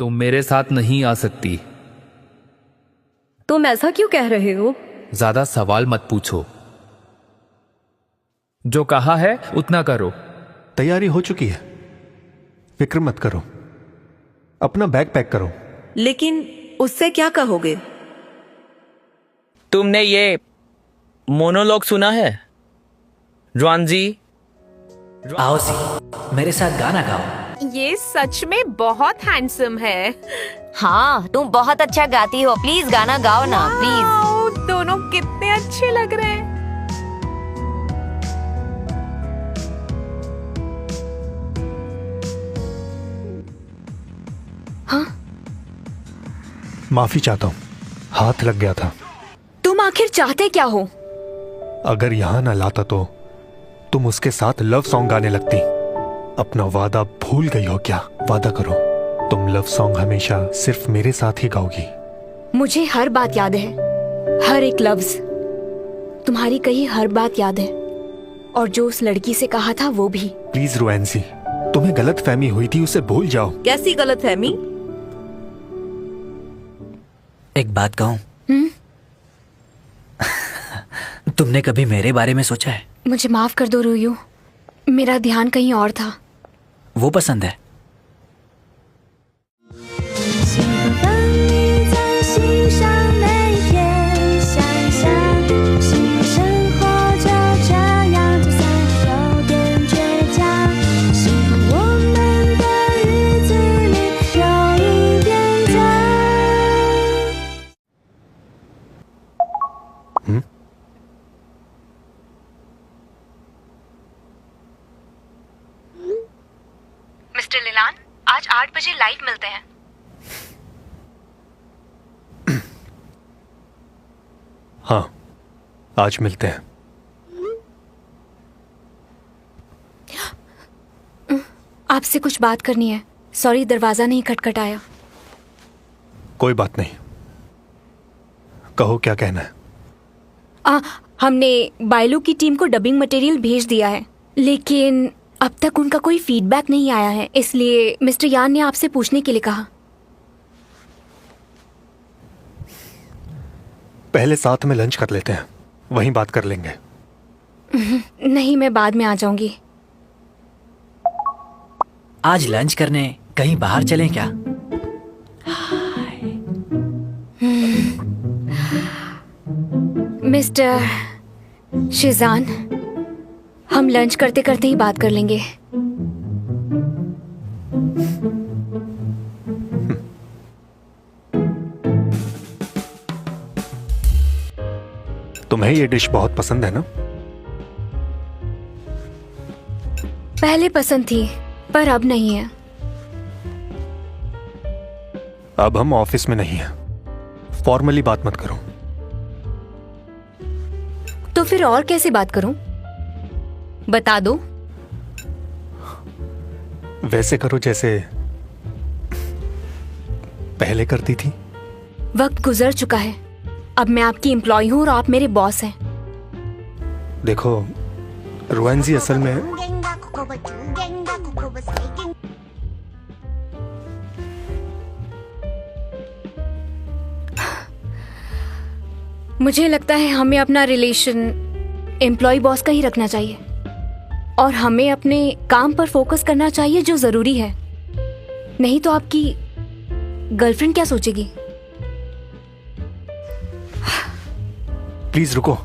तुम मेरे साथ नहीं आ सकती। तुम ऐसा क्यों कह रहे हो? ज्यादा सवाल मत पूछो, जो कहा है उतना करो। तैयारी हो चुकी है, फिक्र मत करो। अपना बैग पैक करो। लेकिन उससे क्या कहोगे? तुमने ये मोनोलॉग सुना है? रुआन जी, आओ जी, मेरे साथ गाना गाओ। ये सच में बहुत हैंडसम है। हाँ, तुम बहुत अच्छा गाती हो, प्लीज गाना गाओ ना प्लीज। वाओ, दोनों कितने अच्छे लग रहे हैं। माफी चाहता हूं, हाथ लग गया था। तुम आखिर चाहते क्या हो? अगर यहां ना लाता तो तुम उसके साथ लव सॉन्ग गाने लगती। अपना वादा भूल गई हो क्या? वादा करो, तुम लव सॉन्ग हमेशा सिर्फ मेरे साथ ही गाओगी। मुझे हर बात याद है, हर एक लफ्ज। तुम्हारी कही हर बात याद है, और जो उस लड़की से कहा था वो भी। प्लीज रुएंसी, तुम्हें गलत फहमी हुई थी, उसे भूल जाओ। कैसी गलतफहमी? एक बात कहूं? तुमने कभी मेरे बारे में सोचा है? मुझे माफ कर दो रूयू, मेरा ध्यान कहीं और था। वो पसंद है। मिस्टर लिलान, आज 8 बजे लाइव मिलते हैं। हाँ, आज मिलते हैं। आपसे कुछ बात करनी है। सॉरी, दरवाजा नहीं खटखटाया। कोई बात नहीं, कहो क्या कहना है। हमने बायलू की टीम को डबिंग मटेरियल भेज दिया है, लेकिन अब तक उनका कोई फीडबैक नहीं आया है, इसलिए मिस्टर यान ने आपसे पूछने के लिए कहा। पहले साथ में लंच कर लेते हैं, वहीं बात कर लेंगे। नहीं, मैं बाद में आ जाऊंगी। आज लंच करने कहीं बाहर चलें क्या? मिस्टर शिजान, हम लंच करते करते ही बात कर लेंगे। तुम्हें ये डिश बहुत पसंद है ना? पहले पसंद थी, पर अब नहीं है। अब हम ऑफिस में नहीं हैं, फॉर्मली बात मत करो। तो फिर और कैसे बात करूं? बता दो। वैसे करो जैसे पहले करती थी। वक्त गुजर चुका है, अब मैं आपकी एम्प्लॉय हूं और आप मेरे बॉस हैं। देखो रुएंजी, असल में मुझे लगता है हमें अपना रिलेशन एम्प्लॉय बॉस का ही रखना चाहिए, और हमें अपने काम पर फोकस करना चाहिए जो जरूरी है। नहीं तो आपकी गर्लफ्रेंड क्या सोचेगी? प्लीज रुको।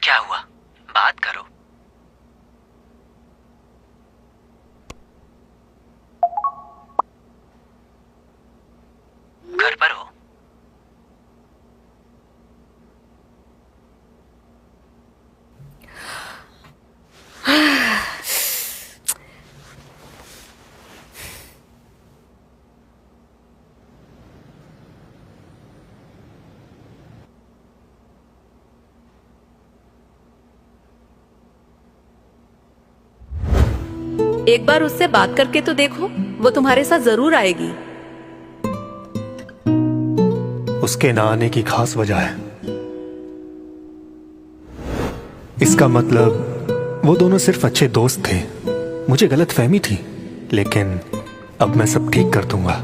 क्या हुआ? बात करो। घर पर हो? एक बार उससे बात करके तो देखो, वो तुम्हारे साथ जरूर आएगी। उसके ना आने की खास वजह है। इसका मतलब वो दोनों सिर्फ अच्छे दोस्त थे। मुझे गलतफहमी थी, लेकिन अब मैं सब ठीक कर दूंगा।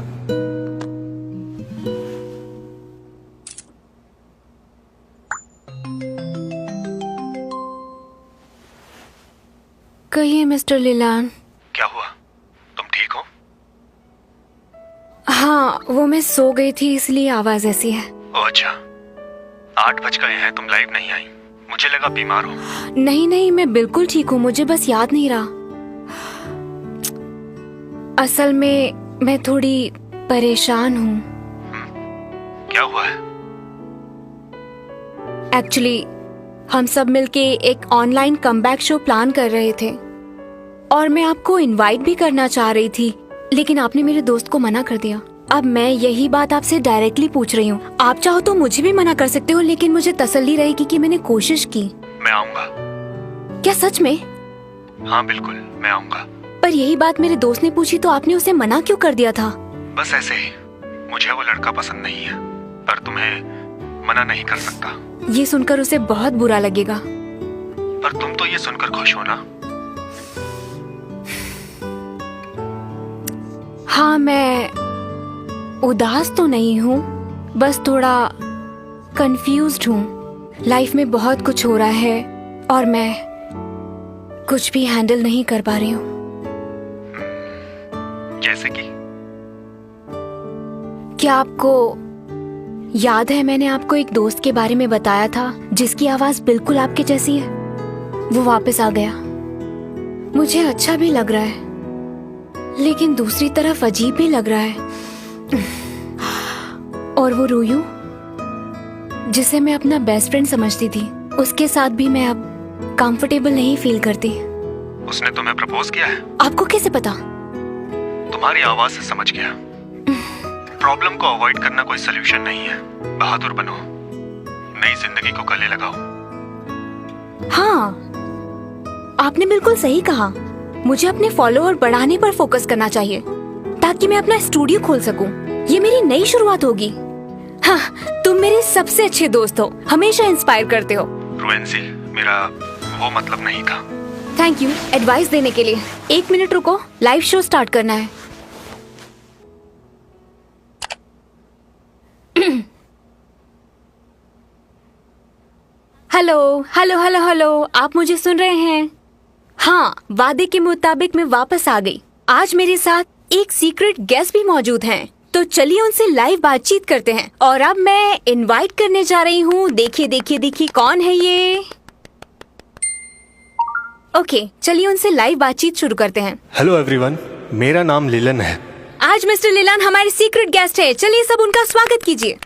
कहिए मिस्टर लीलान। क्या हुआ? तुम ठीक हो? हाँ, वो मैं सो गई थी इसलिए आवाज ऐसी है। ओह अच्छा, 8 बज गए हैं, तुम लाइव नहीं आई। मुझे लगा बीमार हो। नहीं नहीं, मैं बिल्कुल ठीक हूँ, मुझे बस याद नहीं रहा। असल में मैं थोड़ी परेशान हूँ। क्या हुआ है? एक्चुअली हम सब मिलके एक ऑनलाइन कमबैक शो प्लान कर रहे थे और मैं आपको इनवाइट भी करना चाह रही थी, लेकिन आपने मेरे दोस्त को मना कर दिया। अब मैं यही बात आपसे डायरेक्टली पूछ रही हूँ। आप चाहो तो मुझे भी मना कर सकते हो, लेकिन मुझे तसल्ली रहेगी कि मैंने कोशिश की। मैं आऊंगा। क्या सच में? हाँ बिल्कुल, मैं आऊंगा। पर यही बात मेरे दोस्त ने पूछी तो आपने उसे मना क्यों कर दिया था? बस ऐसे ही। मुझे वो लड़का पसंद नहीं है, पर तुम्हें मना नहीं कर सकता। ये सुनकर उसे बहुत बुरा लगेगा। पर तुम तो ये सुनकर खुश हो ना? हाँ, मैं उदास तो नहीं हूँ, बस थोड़ा कंफ्यूज्ड हूँ। लाइफ में बहुत कुछ हो रहा है और मैं कुछ भी हैंडल नहीं कर पा रही हूँ। जैसे कि? क्या आपको याद है मैंने आपको एक दोस्त के बारे में बताया था जिसकी आवाज बिल्कुल आपके जैसी है? वो वापस आ गया। मुझे अच्छा भी लग रहा है, लेकिन दूसरी तरफ अजीब भी लग रहा है। और वो रूयू, जिसे मैं अपना बेस्ट फ्रेंड समझती थी, उसके साथ भी मैं अब कंफर्टेबल नहीं फील करती। उसने तुम्हें प्रपोज किया है? आपको कैसे पता? तुम्हारी आवाज से समझ गया। प्रॉब्लम को अवॉइड करना कोई सलूशन नहीं है। बहादुर बनो, नई जिंदगी को गले लगाओ। हाँ, आपने बिल्कुल सही कहा। मुझे अपने फॉलोअर बढ़ाने पर फोकस करना चाहिए ताकि मैं अपना स्टूडियो खोल सकूं। ये मेरी नई शुरुआत होगी। हाँ, तुम मेरे सबसे अच्छे दोस्त हो, हमेशा इंस्पायर करते हो। रुएंसी, मेरा वो मतलब नहीं था। थैंक यू एडवाइस देने के लिए। 1 मिनट रुको, लाइव शो स्टार्ट करना है। हेलो हेलो हेलो हेलो, आप मुझे सुन रहे हैं? हाँ, वादे के मुताबिक मैं वापस आ गई। आज मेरे साथ एक सीक्रेट गेस्ट भी मौजूद हैं, तो चलिए उनसे लाइव बातचीत करते हैं। और अब मैं इनवाइट करने जा रही हूँ। देखिए देखिए देखिए, कौन है ये? ओके, चलिए उनसे लाइव बातचीत शुरू करते हैं। हेलो एवरीवन, मेरा नाम लिलन है। आज मिस्टर लीलान हमारे सीक्रेट गेस्ट है। चलिए सब उनका स्वागत कीजिए।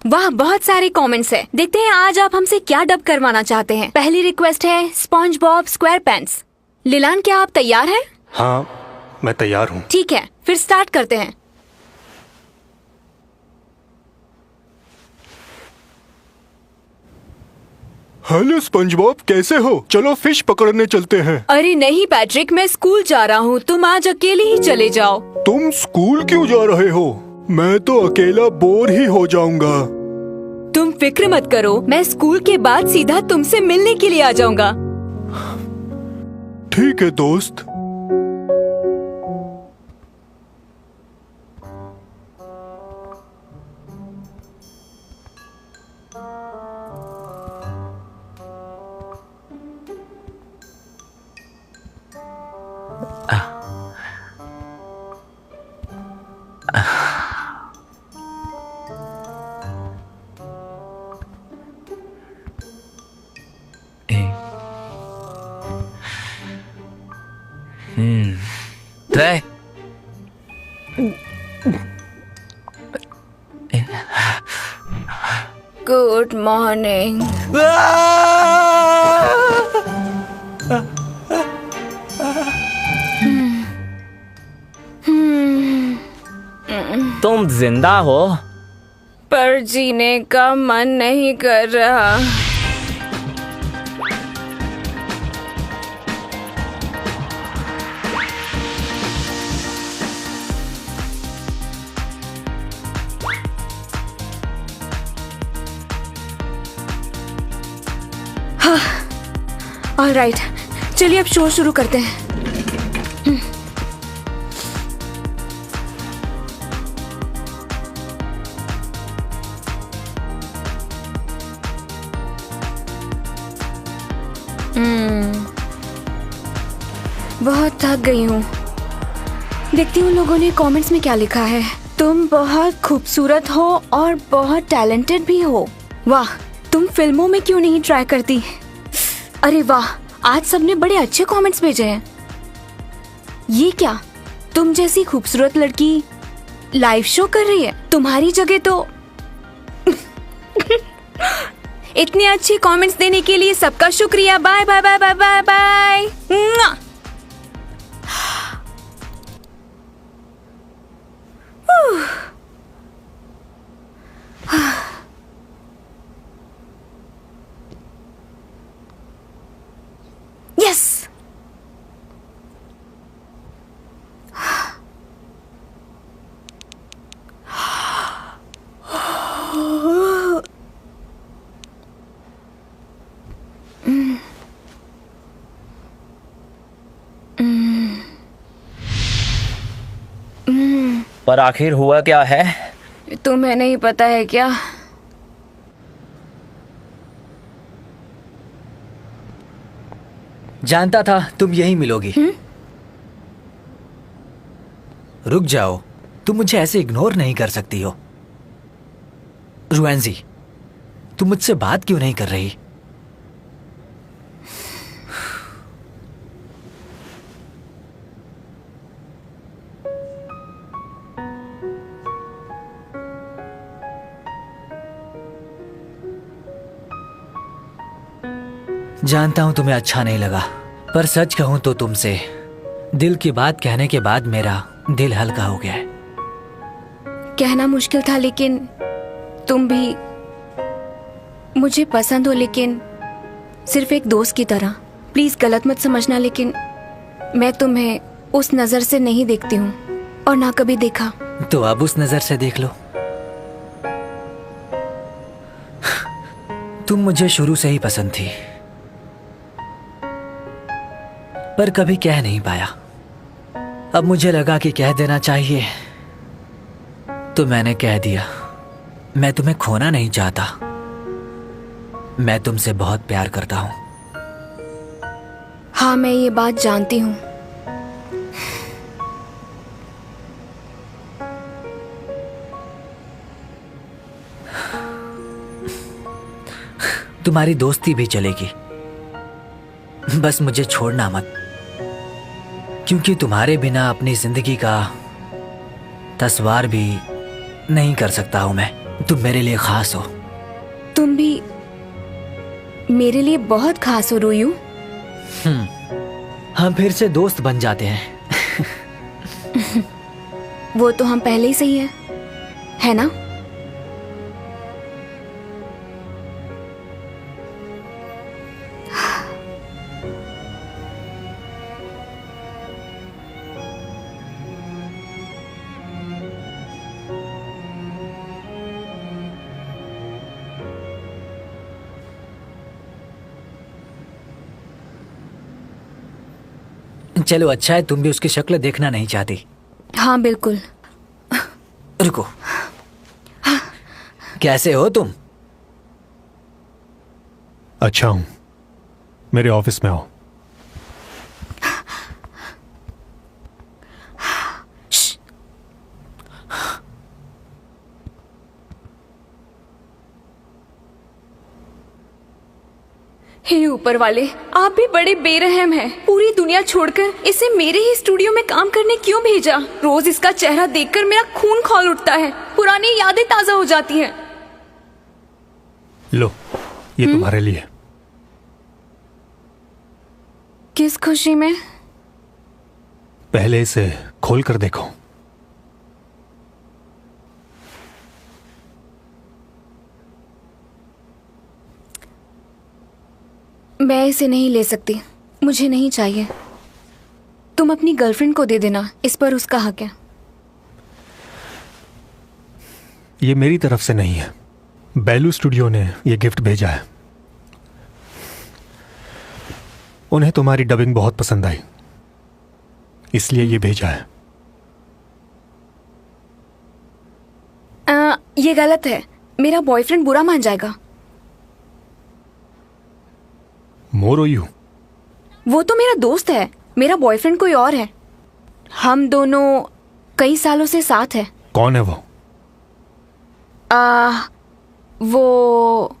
वाह, बहुत सारे कमेंट्स हैं। देखते हैं आज आप हमसे क्या डब करवाना चाहते हैं। पहली रिक्वेस्ट है स्पॉन्ज बॉब स्क्वायर पैंट्स। लीलान, क्या आप तैयार हैं? हाँ, मैं तैयार हूँ। ठीक है, फिर स्टार्ट करते हैं। हेलो स्पंजबॉब, कैसे हो? चलो फिश पकड़ने चलते हैं। अरे नहीं पैट्रिक, मैं स्कूल जा रहा हूँ, तुम आज अकेले ही चले जाओ। तुम स्कूल क्यों जा रहे हो? मैं तो अकेला बोर ही हो जाऊंगा। तुम फिक्र मत करो, मैं स्कूल के बाद सीधा तुमसे मिलने के लिए आ जाऊंगा। ठीक है दोस्त। रे गुड मॉर्निंग। तुम जिंदा हो? पर जीने का मन नहीं कर रहा। ऑलराइट, चलिए अब शो शुरू करते हैं। बहुत थक गई हूँ। देखती हूँ लोगों ने कमेंट्स में क्या लिखा है। तुम बहुत खूबसूरत हो और बहुत टैलेंटेड भी हो। वाह, तुम फिल्मों में क्यों नहीं ट्राई करती? अरे वाह, आज सबने बड़े अच्छे कमेंट्स भेजे हैं। ये क्या, तुम जैसी खूबसूरत लड़की लाइव शो कर रही है? तुम्हारी जगह तो इतने अच्छे कमेंट्स देने के लिए सबका शुक्रिया। Bye bye bye bye bye bye. Yes, पर आखिर हुआ क्या है? तुम्हें नहीं पता है क्या? जानता था तुम यही मिलोगी। रुक जाओ, तुम मुझे ऐसे इग्नोर नहीं कर सकती हो। रुएंजी, तुम मुझसे बात क्यों नहीं कर रही? जानता हूं तुम्हें अच्छा नहीं लगा, पर सच कहूं तो तुमसे दिल की बात कहने के बाद मेरा दिल हल्का हो गया है। कहना मुश्किल था, लेकिन तुम भी मुझे पसंद हो, लेकिन सिर्फ एक दोस्त की तरह। प्लीज गलत मत समझना, लेकिन मैं तुम्हें उस नजर से नहीं देखती हूँ और ना कभी देखा। तो अब उस नजर से देख लो। तुम मुझे शुरू से ही पसंद थी, पर कभी कह नहीं पाया। अब मुझे लगा कि कह देना चाहिए, तो मैंने कह दिया। मैं तुम्हें खोना नहीं चाहता। मैं तुमसे बहुत प्यार करता हूं। हाँ, मैं ये बात जानती हूँ। तुम्हारी दोस्ती भी चलेगी, बस मुझे छोड़ना मत, क्योंकि तुम्हारे बिना अपनी जिंदगी का तस्वार भी नहीं कर सकता हूं मैं। तुम मेरे लिए खास हो। तुम भी मेरे लिए बहुत खास हो रोयू। हम फिर से दोस्त बन जाते हैं। वो तो हम पहले ही से ही है ना? चलो, अच्छा है तुम भी उसकी शक्ल देखना नहीं चाहती। हाँ बिल्कुल। रुको, कैसे हो तुम? अच्छा हूं, मेरे ऑफिस में आओ। हे ऊपर वाले, आप भी बड़े बेरहम हैं। पूरी दुनिया छोड़कर इसे मेरे ही स्टूडियो में काम करने क्यों भेजा? रोज इसका चेहरा देखकर मेरा खून खौल उठता है, पुरानी यादें ताजा हो जाती हैं। लो, ये तुम्हारे लिए। किस खुशी में? पहले इसे खोल कर देखो। मैं इसे नहीं ले सकती, मुझे नहीं चाहिए। तुम अपनी गर्लफ्रेंड को दे देना, इस पर उसका हक है। ये मेरी तरफ से नहीं है, बेलू स्टूडियो ने ये गिफ्ट भेजा है। उन्हें तुम्हारी डबिंग बहुत पसंद आई, इसलिए ये भेजा है। ये गलत है, मेरा बॉयफ्रेंड बुरा मान जाएगा। More you. वो तो मेरा दोस्त है, मेरा बॉयफ्रेंड कोई और है। हम दोनों कई सालों से साथ हैं। कौन है वो? वो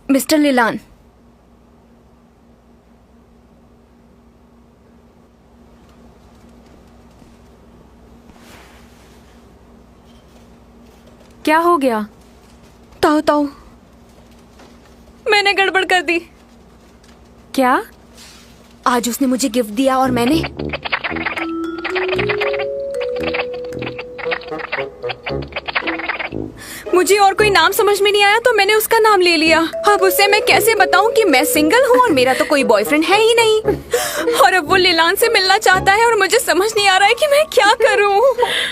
मिस्टर लीलान। क्या हो गया? ताऊ ताऊ, मैंने गड़बड़ कर दी। क्या? आज उसने मुझे गिफ्ट दिया और मैंने मुझे और कोई नाम समझ में नहीं आया तो मैंने उसका नाम ले लिया। अब उसे मैं कैसे बताऊं कि मैं सिंगल हूँ और मेरा तो कोई बॉयफ्रेंड है ही नहीं। और अब वो लीलान से मिलना चाहता है और मुझे समझ नहीं आ रहा है कि मैं क्या करूं।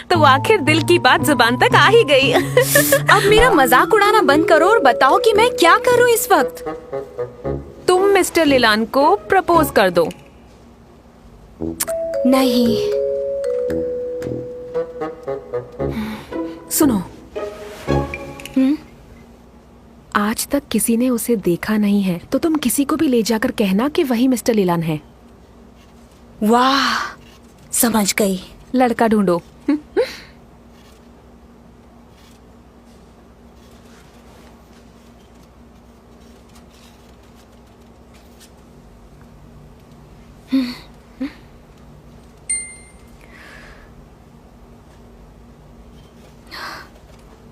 तो आखिर दिल की बात जुबान तक आ ही गई। अब मेरा मजाक उड़ाना बंद करो और बताओ कि मैं क्या करूं इस वक्त। तुम मिस्टर लीलान को प्रपोज कर दो। नहीं। सुनो, आज तक किसी ने उसे देखा नहीं है, तो तुम किसी को भी ले जाकर कहना कि वही मिस्टर लीलान है। वाह, समझ गई। लड़का ढूंढो।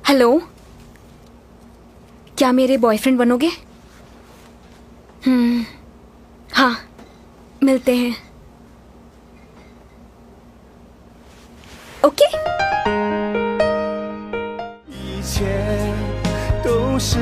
हेलो, क्या मेरे बॉयफ्रेंड बनोगे? हाँ, मिलते हैं। ओके।一切都是